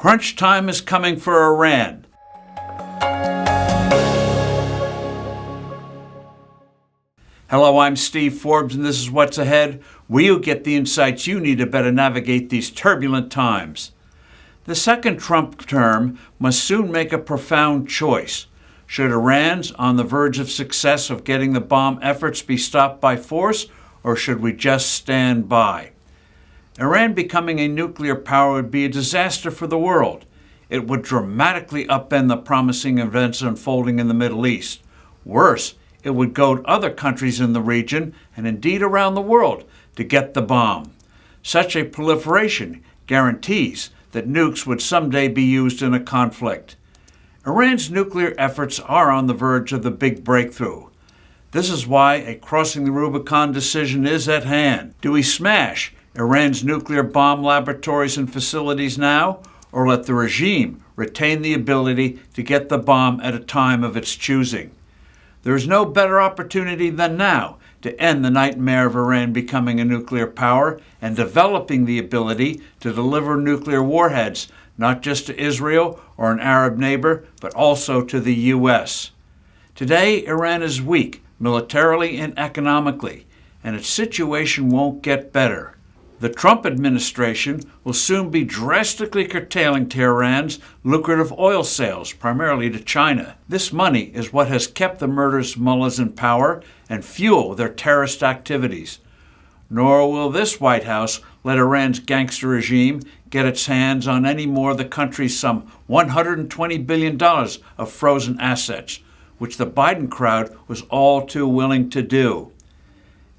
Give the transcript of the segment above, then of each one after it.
Crunch time is coming for Iran. Hello, I'm Steve Forbes, and this is What's Ahead, where you get the insights you need to better navigate these turbulent times. The second Trump term must soon make a profound choice. Should Iran's on the verge of success of getting the bomb efforts be stopped by force, or should we just stand by? Iran becoming a nuclear power would be a disaster for the world. It would dramatically upend the promising events unfolding in the Middle East. Worse, it would goad other countries in the region, and indeed around the world, to get the bomb. Such a proliferation guarantees that nukes would someday be used in a conflict. Iran's nuclear efforts are on the verge of the big breakthrough. This is why a crossing the Rubicon decision is at hand. Do we smash Iran's nuclear bomb laboratories and facilities now, or let the regime retain the ability to get the bomb at a time of its choosing? There is no better opportunity than now to end the nightmare of Iran becoming a nuclear power and developing the ability to deliver nuclear warheads not just to Israel or an Arab neighbor, but also to the U.S. Today, Iran is weak militarily and economically, and its situation won't get better. The Trump administration will soon be drastically curtailing Tehran's lucrative oil sales, primarily to China. This money is what has kept the murderous mullahs in power and fuel their terrorist activities. Nor will this White House let Iran's gangster regime get its hands on any more of the country's some $120 billion of frozen assets, which the Biden crowd was all too willing to do.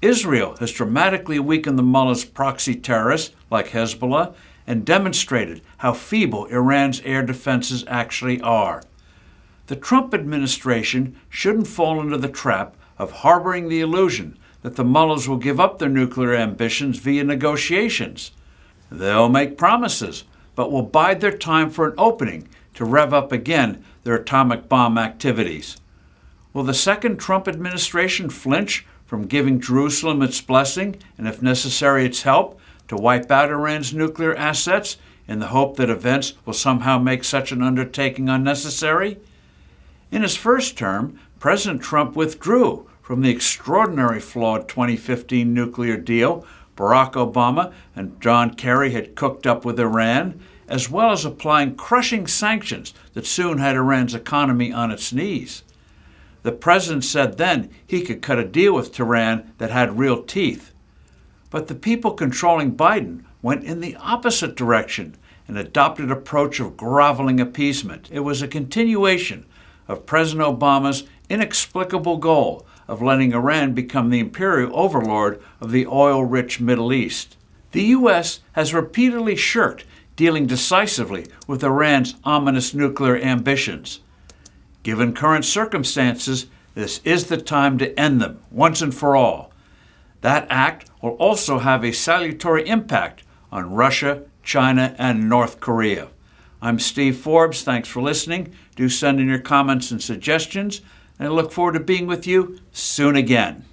Israel has dramatically weakened the mullah's proxy terrorists, like Hezbollah, and demonstrated how feeble Iran's air defenses actually are. The Trump administration shouldn't fall into the trap of harboring the illusion that the mullahs will give up their nuclear ambitions via negotiations. They'll make promises, but will bide their time for an opening to rev up again their atomic bomb activities. Will the second Trump administration flinch from giving Jerusalem its blessing, and if necessary its help, to wipe out Iran's nuclear assets in the hope that events will somehow make such an undertaking unnecessary? In his first term, President Trump withdrew from the extraordinary flawed 2015 nuclear deal Barack Obama and John Kerry had cooked up with Iran, as well as applying crushing sanctions that soon had Iran's economy on its knees. The president said then he could cut a deal with Tehran that had real teeth. But the people controlling Biden went in the opposite direction and adopted an approach of groveling appeasement. It was a continuation of President Obama's inexplicable goal of letting Iran become the imperial overlord of the oil-rich Middle East. The U.S. has repeatedly shirked dealing decisively with Iran's ominous nuclear ambitions. Given current circumstances, this is the time to end them, once and for all. That act will also have a salutary impact on Russia, China, and North Korea. I'm Steve Forbes. Thanks for listening. Do send in your comments and suggestions, and I look forward to being with you soon again.